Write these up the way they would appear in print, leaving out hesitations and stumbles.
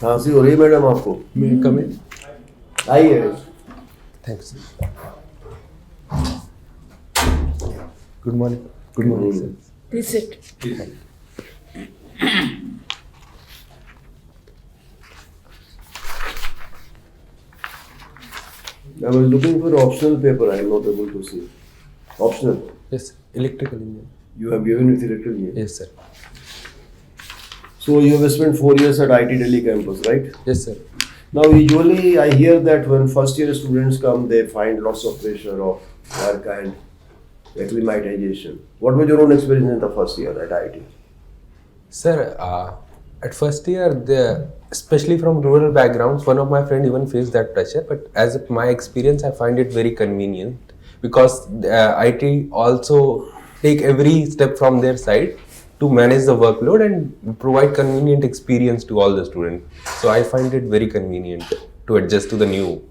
खांसी हो रही है मैडम आपको? May I come in? आइए. Thanks. Good morning. Good morning, sir. Please sit. I was looking for optional paper. I am not able to see. Optional. Yes, electrical engineer. You have given with electrical engineering. Yes, sir. So you have spent 4 years at IT Delhi campus, right? Yes, sir. Now usually I hear that when first year students come, they find lots of pressure of work and acclimatization. What was your own experience in the first year at IT? Sir, at first year, especially from rural backgrounds, one of my friends even faced that pressure. But as my experience, I find it very convenient because IT also take every step from their side to manage the workload and provide convenient experience to all the students. So I find it very convenient to adjust to the new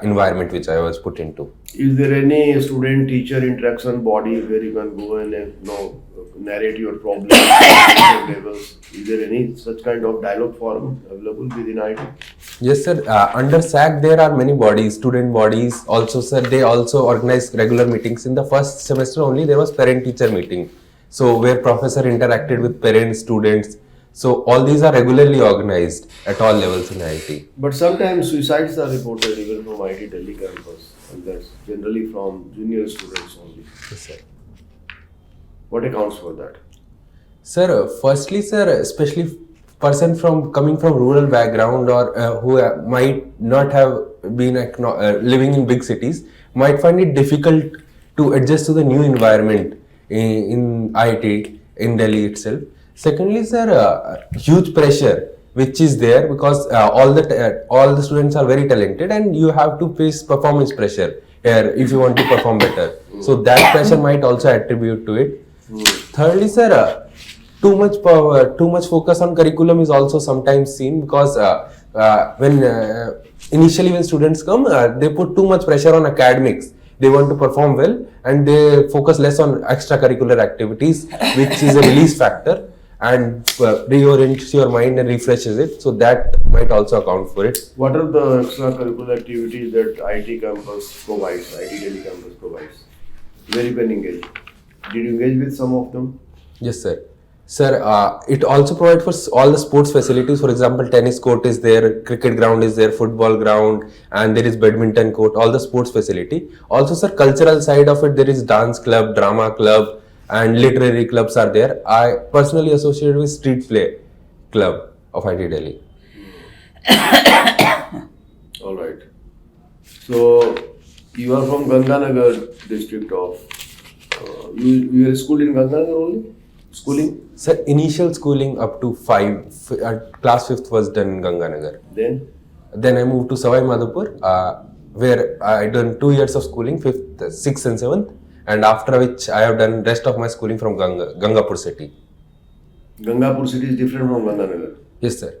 environment which I was put into. Is there any student-teacher interaction body where you can go and narrate your problems at different levels? Is there any such kind of dialogue forum available within IT? Yes, sir. Under SAC, there are many bodies, student bodies. Also, sir, they also organize regular meetings. In the first semester only, there was parent-teacher meeting. So, where professor interacted with parents, students. So, all these are regularly organized at all levels in IT. But sometimes suicides are reported even from IT Delhi campus, and that's generally from junior students only. Yes, sir. What accounts for that? Sir, firstly, sir, especially person coming from rural background or who might not have been living in big cities might find it difficult to adjust to the new environment in IT in Delhi itself. Secondly, sir, huge pressure which is there because all the students are very talented and you have to face performance pressure here if you want to perform better. So that pressure might also attribute to it. Thirdly, sir, too much focus on curriculum is also sometimes seen because initially when students come, they put too much pressure on academics. They want to perform well and they focus less on extracurricular activities, which is a release factor and reorients your mind and refreshes it. So that might also account for it. What are the extracurricular activities that IT campus provides, IT Delhi campus provides? Where you can engage? Did you engage with some of them? Yes, sir. Sir, it also provides for all the sports facilities. For example, tennis court is there, cricket ground is there, football ground, and there is badminton court, all the sports facility. Also, sir, cultural side of it, there is dance club, drama club, and literary clubs are there. I personally associated with street play club of IT Delhi. All right. So, you are from Ganganagar district of, you were schooled in Ganganagar only? Schooling? Sir, initial schooling up to class 5th was done in Ganganagar. Then I moved to Savai Madhupur, where I done 2 years of schooling, 5th, 6th and 7th. And after which I have done rest of my schooling from Gangapur city. Gangapur city is different from Ganganagar? Yes, sir.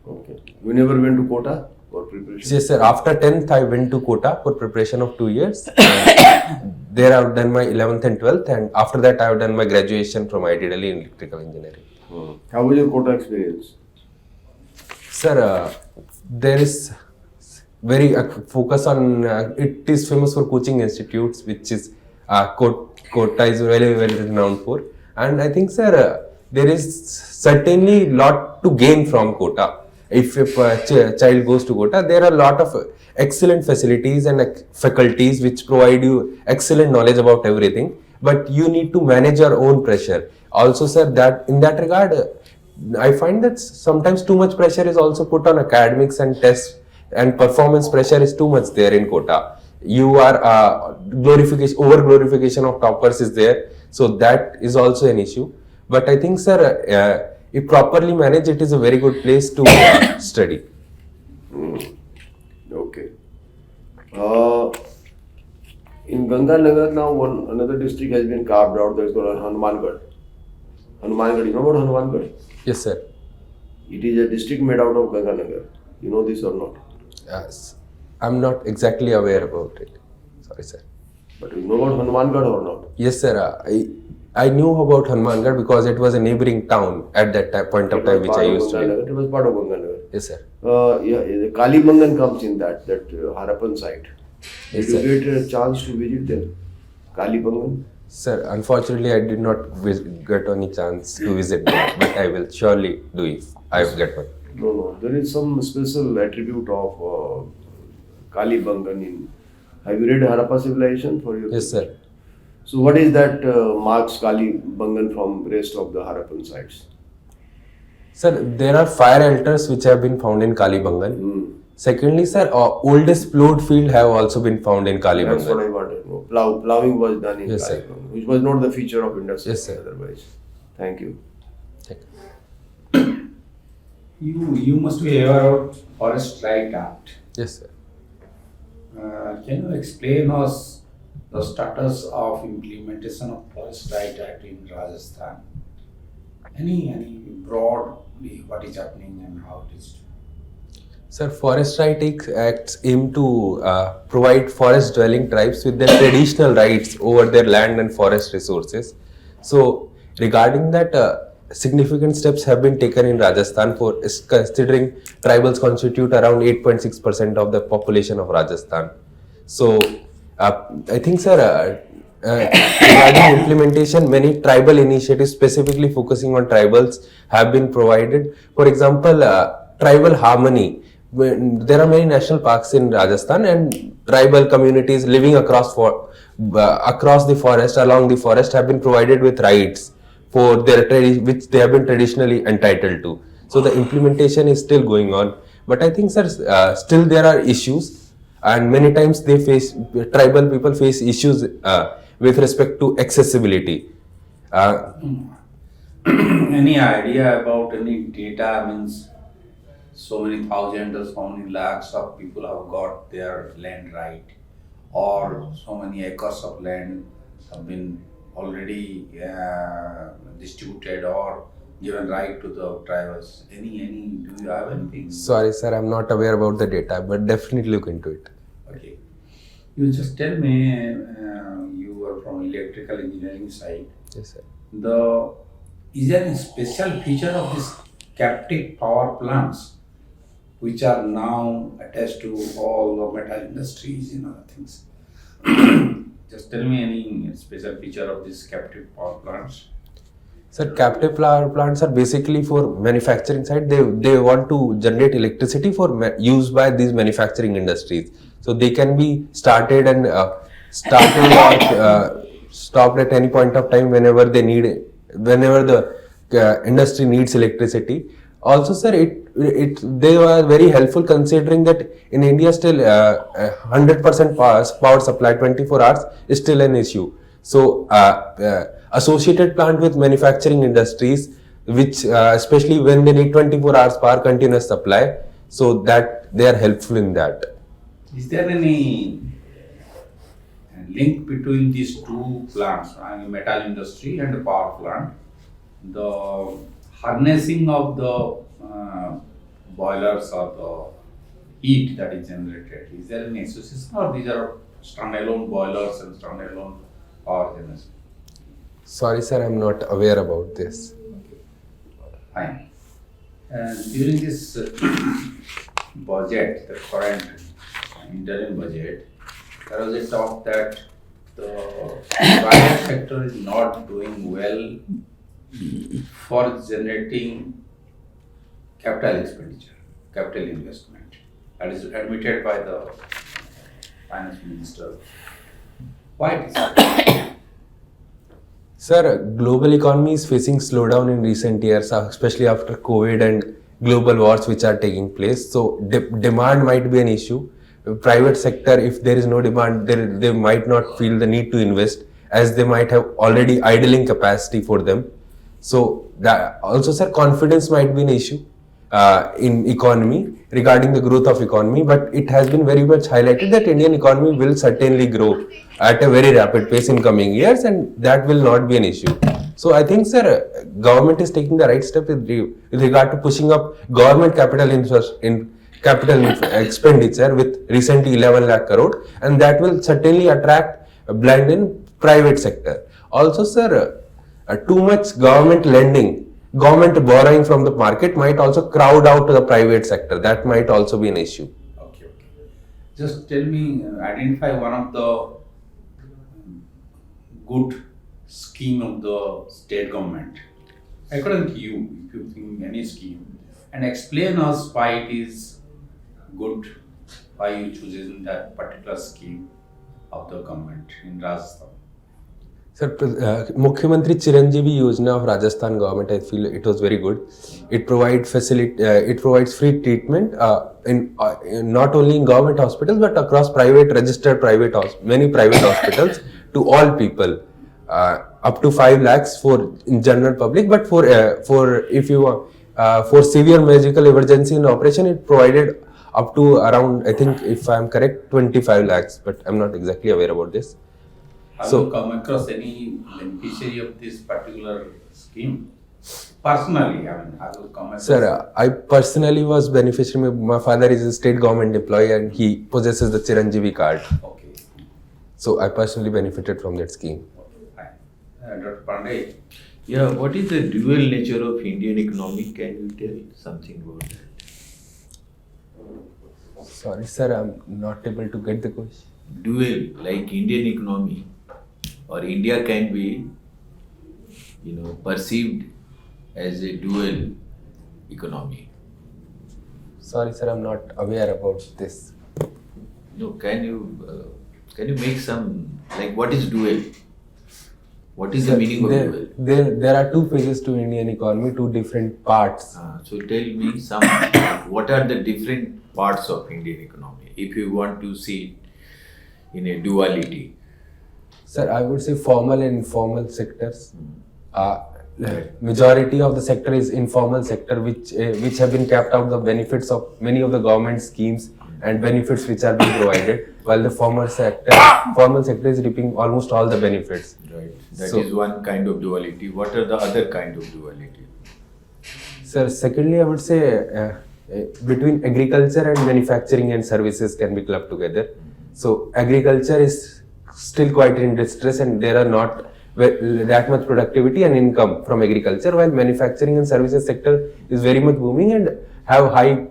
Okay. You never went to Kota for preparation? Yes, sir. After 10th, I went to Kota for preparation of 2 years. There I have done my 11th and 12th, and after that I have done my graduation from IT Delhi in electrical engineering. How was your Kota experience? Sir, there is very focus on, it is famous for coaching institutes, which is Kota is very well renowned for. And I think, sir, there is certainly lot to gain from Kota. If a child goes to Kota, there are a lot of excellent facilities and faculties which provide you excellent knowledge about everything. But you need to manage your own pressure. Also, sir, that in that regard, I find that sometimes too much pressure is also put on academics and tests, and performance pressure is too much there in Kota. You are over glorification of toppers is there, so that is also an issue. But I think, sir, if properly managed, it is a very good place to study. Okay. In Ganganagar now, another district has been carved out. That is called Hanumangarh. Hanumangarh, you know about Hanumangarh? Yes, sir. It is a district made out of Ganganagar. You know this or not? Yes. I'm not exactly aware about it. Sorry, sir. But you know about Hanumangarh or not? Yes, sir. I knew about Hanumangarh because it was a neighboring town at that point of time which I used to live. It was part of Ganganagar. Yes, sir. Yeah, the Kalibangan comes in that Harappan site. Did Yes, you sir. get a chance to visit there? Kalibangan? Sir, unfortunately, I did not get any chance to visit there, but I will surely do if I get one. No, no. There is some special attribute of Kalibangan in. Have you read Harappa civilization for your? Yes, sir. So what is that marks Kalibangan from rest of the Harappan sites? Sir, there are fire altars which have been found in Kalibangan. Hmm. Secondly, sir, oldest plowed field have also been found in That's what Kalibangan. I wanted to know. Plowing was done in Yes, sir. Kalibangan, which was not the feature of industry Yes, sir. otherwise. Thank you. Thank you. You must be aware of Forest Right Act. Yes, sir. Can you explain us the status of implementation of Forest Right Act in Rajasthan? Any broadly what is happening and how it is? Sir, Forest Right Acts aim to provide forest dwelling tribes with their traditional rights over their land and forest resources. So, regarding that, significant steps have been taken in Rajasthan for considering tribals constitute around 8.6% of the population of Rajasthan. So, I think, sir, regarding implementation, many tribal initiatives specifically focusing on tribals have been provided. For example, tribal harmony. There are many national parks in Rajasthan, and tribal communities living across the forest, along the forest, have been provided with rights for their which they have been traditionally entitled to. So the implementation is still going on, but I think, sir, still there are issues, and many times tribal people face issues with respect to accessibility. Any idea about any data? Means so many thousands or so many lakhs of people have got their land right, or so many acres of land have been already distributed or given right to the tribals. Any? Do you have anything? Sorry, sir, I'm not aware about the data, but definitely look into it. Okay. You just tell me. You are from electrical engineering side. Yes, sir. Is there any special feature of this captive power plants, which are now attached to all the metal industries and other things? Just tell me any special feature of this captive power plants. Sir, captive power plants are basically for manufacturing side. They want to generate electricity for use by these manufacturing industries. So they can be started and started or stopped at any point of time whenever they need it, whenever the industry needs electricity. Also, sir, they were very helpful considering that in India still 100% power supply 24 hours is still an issue. So associated plant with manufacturing industries, which especially when they need 24 hours power continuous supply, so that they are helpful in that. Is there any link between these two plants, I mean metal industry and the power plant? The harnessing of the boilers or the heat that is generated, is there any association, or these are standalone boilers and standalone power generation? Sorry, sir, I'm not aware about this. Fine. During this budget, the current interim budget, there was a talk that the private sector is not doing well for generating capital expenditure, capital investment. That is admitted by the finance minister. Why it is so? Sir, global economy is facing slowdown in recent years, especially after COVID and global wars which are taking place. So demand might be an issue. Private sector, if there is no demand, they might not feel the need to invest, as they might have already idling capacity for them. So that also, sir, confidence might be an issue in economy regarding the growth of economy, but it has been very much highlighted that Indian economy will certainly grow at a very rapid pace in coming years, and that will not be an issue. So I think, sir, government is taking the right step with regard to pushing up government capital expenditure with recently 11 lakh crore, and that will certainly attract a blend in private sector. Also, sir, too much government lending government borrowing from the market might also crowd out to the private sector. That might also be an issue. Okay, okay. Just tell me, identify one of the good scheme of the state government. According to you, if you think any scheme, and explain us why it is good, why you choosing that particular scheme of the government in Rajasthan. Sir, Mukhyamantri Chiranjeevi Yojana of Rajasthan government, I feel it was very good. It provides free treatment in not only in government hospitals but across many private hospitals to all people. Up to 5 lakhs for in general public, but for if you for severe medical emergency and operation, it provided up to around, I think if I am correct, 25 lakhs, but I'm not exactly aware about this. Have you come across any beneficiary of this particular scheme? Personally, I mean, have you come across? Sir, I personally was beneficiary. My father is a state government employee and he possesses the Chiranjeevi card. Okay. So I personally benefited from that scheme. Fine. Dr. Pandey, Yeah, what is the dual nature of Indian economy? Can you tell something about that? Sorry, sir, I'm not able to get the question. Dual, like Indian economy, or India can be, perceived as a dual economy. Sorry, sir, I'm not aware about this. No, can you make some, like, what is dual? What is the meaning of dual? There are two phases to Indian economy, two different parts. So tell me some, what are the different parts of Indian economy, if you want to see it in a duality? Sir, I would say formal and informal sectors. Majority of the sector is informal sector, which have been capped out the benefits of many of the government schemes and benefits which are being provided, while the formal sector is reaping almost all the benefits. Right. That is one kind of duality. What are the other kind of duality? Sir, secondly, I would say between agriculture and manufacturing and services can be clubbed together. So agriculture is still quite in distress and there are not that much productivity and income from agriculture, while manufacturing and services sector is very much booming and have high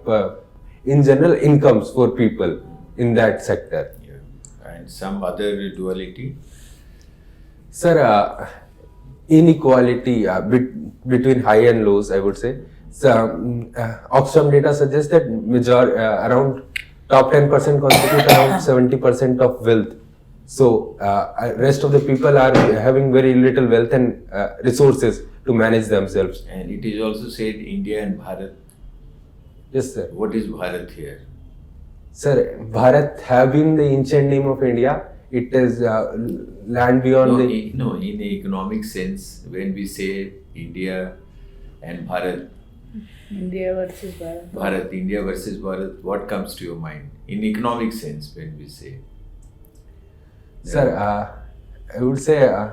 in general incomes for people in that sector. Yeah. And some other duality? Sir, inequality between high and lows, I would say. So, Oxfam data suggests that around top 10% constitute around 70% of wealth. So, rest of the people are having very little wealth and resources to manage themselves. And it is also said India and Bharat. Yes, sir. What is Bharat here? Sir, Bharat have been the ancient name of India. It is land beyond in an economic sense, when we say India and Bharat, India versus Bharat. India versus Bharat, what comes to your mind? In economic sense, when we say? Sir, I would say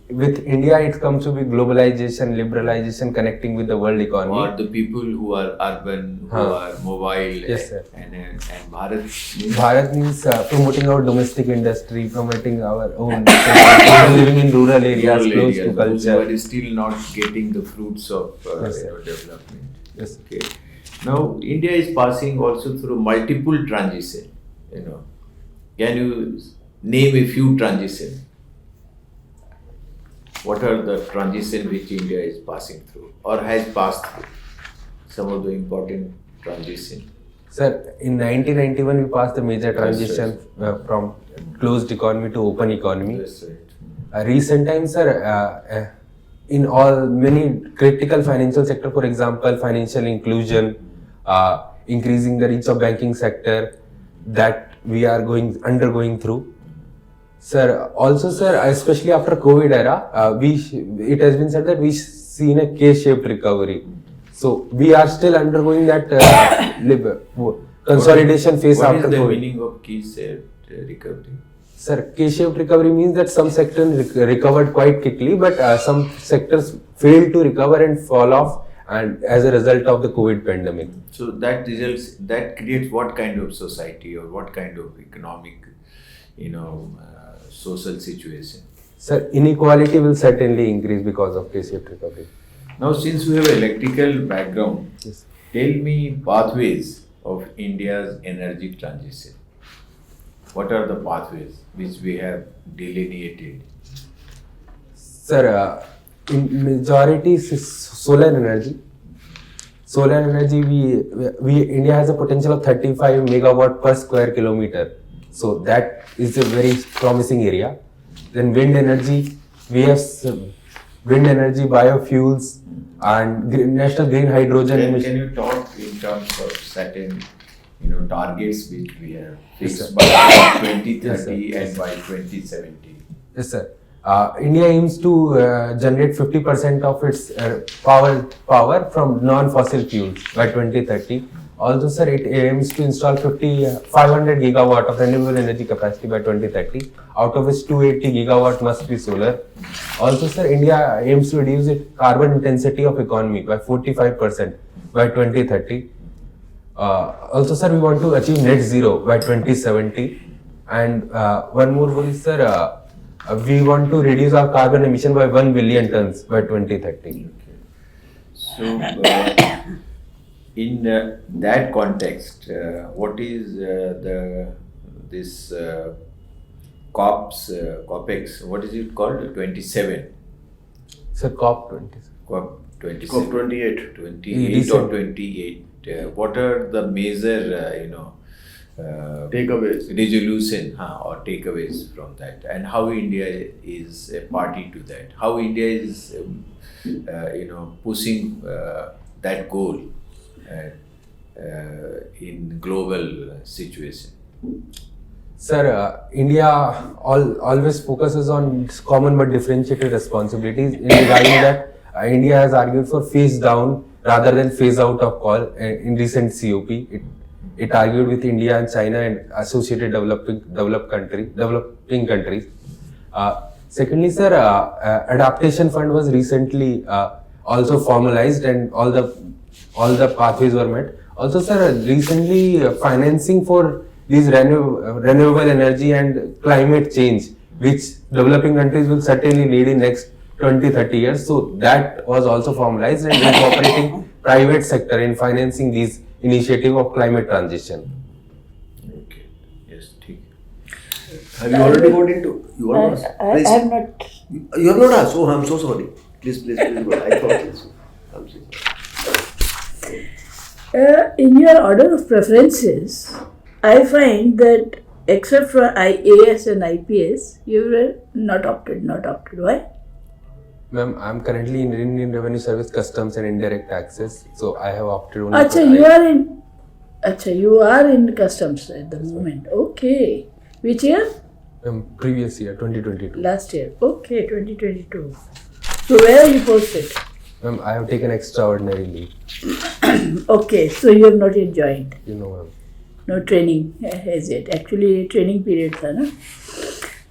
with India it comes to be globalization, liberalization, connecting with the world economy. Or the people who are urban, who are mobile. Yes, sir. And Bharat means? Bharat means promoting our domestic industry, promoting our own living in rural areas, Rural close areas, to those culture. who are still not getting the fruits of Yes, sir. development. Yes. Okay. Now, India is passing also through multiple transition. Can you name a few transitions? What are the transitions which India is passing through or has passed through? Some of the important transitions. Sir, in 1991 we passed the major That's transition from closed economy to open economy. That's right. Recent times, sir, in many critical financial sector, for example, financial inclusion, increasing the reach of banking sector, that we are undergoing through. Sir, also, sir, especially after COVID era, it has been said that we seen a K-shaped recovery. So we are still undergoing that consolidation phase What after is the COVID. meaning of K-shaped recovery? Sir, K-shaped recovery means that some sectors recovered quite quickly, but some sectors failed to recover and fall off, and as a result of the COVID pandemic. So that creates what kind of society or what kind of economic, social situation? Sir, inequality will certainly increase because of K-shaped recovery. Now, since we have electrical background, Yes. tell me pathways of India's energy transition. What are the pathways which we have delineated? Sir, in majority is solar energy. Solar energy, we India has a potential of 35 megawatt per square kilometer. So that is a very promising area. Then wind energy, we have wind energy, biofuels, and national green hydrogen Can emission. you talk in terms of certain targets which we have Yes, fixed sir. by Yes, 2030 sir. and by 2070? Yes, sir. India aims to generate 50% of its power from non-fossil fuels by 2030. Also, sir, it aims to install 500 gigawatt of renewable energy capacity by 2030, out of which 280 gigawatt must be solar. Also, sir, India aims to reduce its carbon intensity of economy by 45% by 2030. Also, sir, we want to achieve net zero by 2070. And one more goal is, sir, we want to reduce our carbon emission by 1 billion tons by 2030. So, in that context, what is this COPEX? What is it called? 27. Sir, COP20. COP 27. COP 28. 28 or 28. What are the major, Takeaways. resolution or takeaways from that, and how India is a party to that? How India is, pushing that goal in global situation? Sir, India always focuses on common but differentiated responsibilities. In regarding that, India has argued for phase down rather than phase out of coal in recent COP. It argued with India and China and associated developing countries. Secondly, sir, adaptation fund was recently also formalized and all the pathways were met. Also, sir, recently financing for these renewable energy and climate change, which developing countries will certainly need in next 20-30 years. So that was also formalized and incorporating private sector in financing these initiative of climate transition. Okay. Yes. ठीक. Have you already got into? You are not. I have not. You have not asked. Oh, I'm so sorry. Please go. I thought so. I'm so sorry. In your order of preferences, I find that except for IAS and IPS, you were not opted. Why? Ma'am, I'm currently in Indian Revenue Service, Customs and Indirect Taxes, so I have opted only Acha, for you are in customs at the moment. Okay. Which year? Previous year, 2022. Last year. Okay, 2022. So where are you posted? Ma'am, I have taken extraordinary leave. Okay, so you have not yet joined. Ma'am. No training as yet. Actually, training period tha na.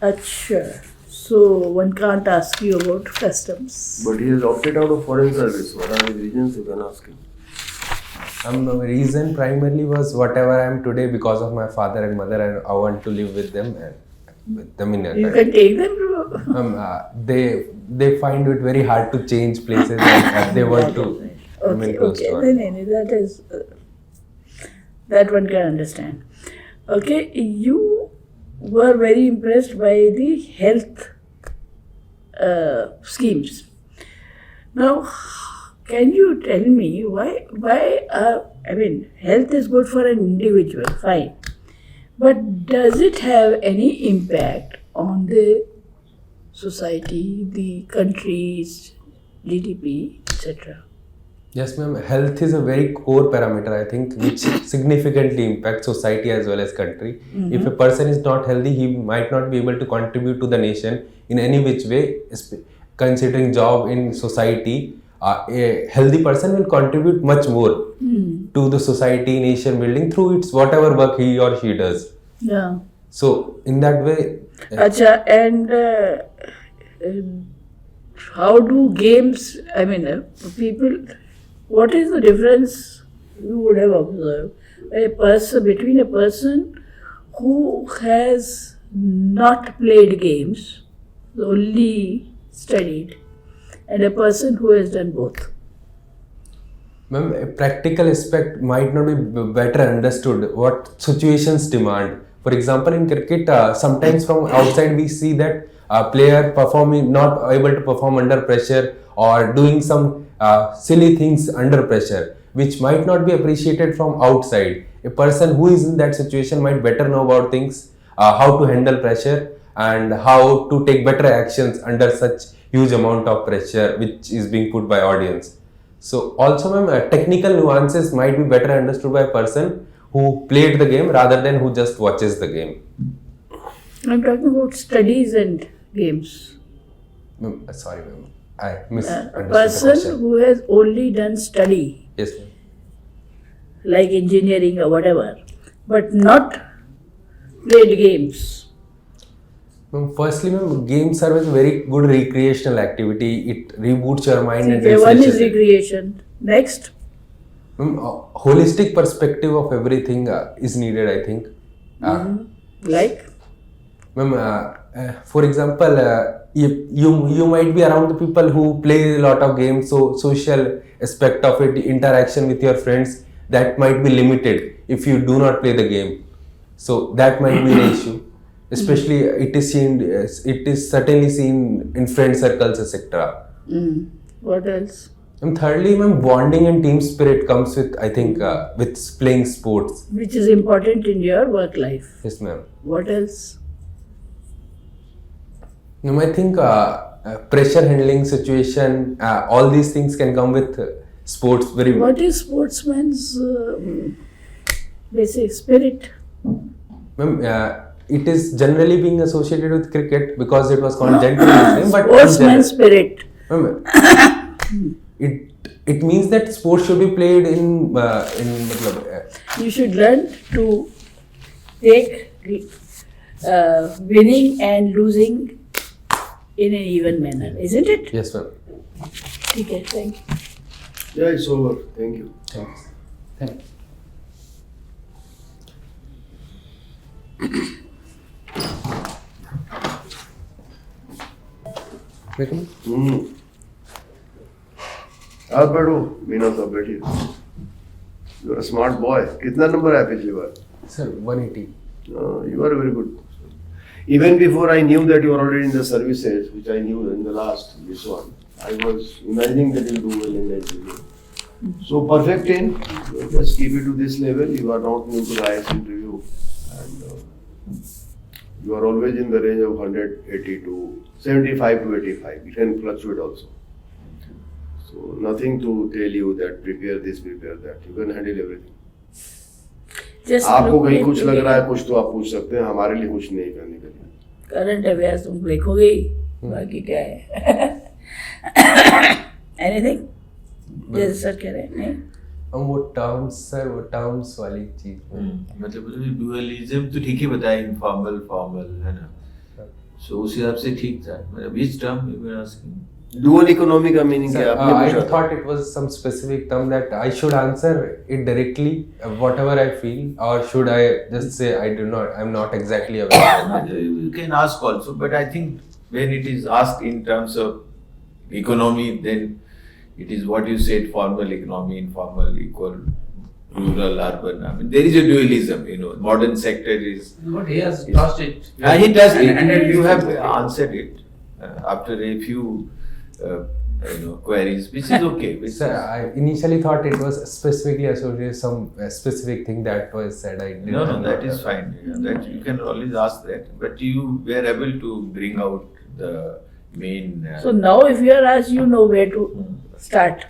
Acha. So one can't ask you about customs. But he has opted out of foreign service. What are his reasons? You can ask him. The reason primarily was whatever I am today because of my father and mother, and I want to live with them and with them in a You country. can take them to. They find it very hard to change places and they want to remain close to us. Then that is that one can understand. Okay, you were very impressed by the health schemes. Now, can you tell me why? Health is good for an individual, fine, but does it have any impact on the society, the country's GDP, etc.? Yes, ma'am. Health is a very core parameter, I think, which significantly impacts society as well as country. If a person is not healthy, he might not be able to contribute to the nation in any which way. Considering job in society, a healthy person will contribute much more to the society, nation building through its whatever work he or she does. Yeah. So, in that way, Acha, and how do games, people, what is the difference you would have observed between a person who has not played games, only studied, and a person who has done both? Ma'am, a practical aspect might not be better understood what situations demand. For example, in cricket, sometimes from outside we see that a player performing not able to perform under pressure or doing some silly things under pressure, which might not be appreciated from outside. A person who is in that situation might better know about things, how to handle pressure and how to take better actions under such huge amount of pressure which is being put by audience. So also, ma'am, technical nuances might be better understood by a person who played the game rather than who just watches the game. I'm talking about studies and games. Ma'am, sorry, ma'am, I A misunderstood the person question. who has only done study, Yes, ma'am. like engineering or whatever, but not played games. Ma'am, firstly, ma'am, games serve as a very good recreational activity. It reboots your mind and Okay, one is refreshes it. recreation. Next, Ma'am, holistic perspective of everything is needed, I think. like Ma'am, for example, you might be around the people who play a lot of games, so social aspect of it, interaction with your friends, that might be limited if you do not play the game. So that might be an issue. Especially, it is certainly seen in friend circles, etc. what else? And thirdly, ma'am, bonding and team spirit comes with, I think, with playing sports. Which is important in your work life. Yes, ma'am. What else? No, I think pressure handling situation, all these things can come with sports very well. What is sportsman's basic spirit? Ma'am, it is generally being associated with cricket because it was called gentleman's game, but in Sportsman's spirit. general- Ma'am, it means that sports should be played in You should learn to take winning and losing in an even manner, isn't it? yes, ma'am. Okay, thank you. Yeah, it's over. Thank you. Thanks. Thank you. Welcome. आप बैठो मीना साहब बैठिए you are smart boy कितना number आया पिछली बार Sir, 180. You are very good. Even before I knew that you are already in the services, which I knew in the last this one, I was imagining that you do well in the interview. So perfect 10. Just keep it to this level. You are not new to the IAS interview, and you are always in the range of 180 to 75 to 85. You can fluctuate also. So nothing to tell you that prepare this, prepare that. You can handle everything. Just आपको look कहीं at कुछ the लग रहा है कुछ तो आप पूछ सकते हैं हमारे लिए कुछ नहीं करने के लिए current affairs तुम लिखोगे ही, बाकी क्या है? Anything? जैसे सर कह रहे हैं नहीं? हम वो टर्म्स सर वो टर्म्स वाली चीज मतलब डुअलिज्म तो ठीक ही बताया इनफॉर्मल फॉर्मल है ना सो उस हिसाब से ठीक था मतलब which term you were asking dual economy का मीनिंग क्या है आपने I पूछा thought it was some specific term that I should answer it directly, whatever I feel, or should I just say I'm not exactly aware of that? You can ask also, but I think when it is asked in terms of economy, then it is what you said: formal economy, informal, equal, rural, urban. I mean, there is a dualism. You know, modern sector is. But he has lost it. He does it, And you have answered it after a few, queries, which is okay. Which Sir, is- I initially thought it was specifically associated with some specific thing that was said. I did No, not that know. is fine. Yeah, that you can always ask that, but you were able to bring out the main. So now if you are asked, you know where to start.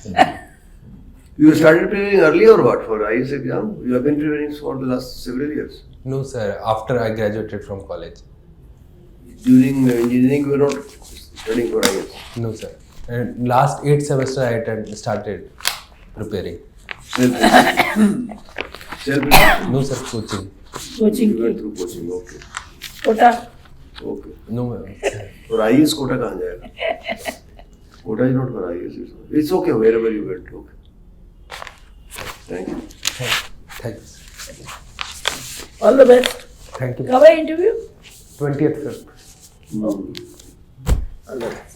You started preparing early or what for IAS exam? You have been preparing for the last several years. No, sir. After I graduated from college. During engineering, you were not studying for IAS. No, sir. And last 8 semester I started preparing. Self-preparation. No, sir. Coaching. Coaching You went की through coaching, okay. Kota Okay. No, ma'am. For IAS, quota कहाँ जाएगा? Quota is not for IAS. It's okay wherever you went. Okay. Thank you. Thanks. all the best. Thank you. कब है interview? 20th Feb. All the best.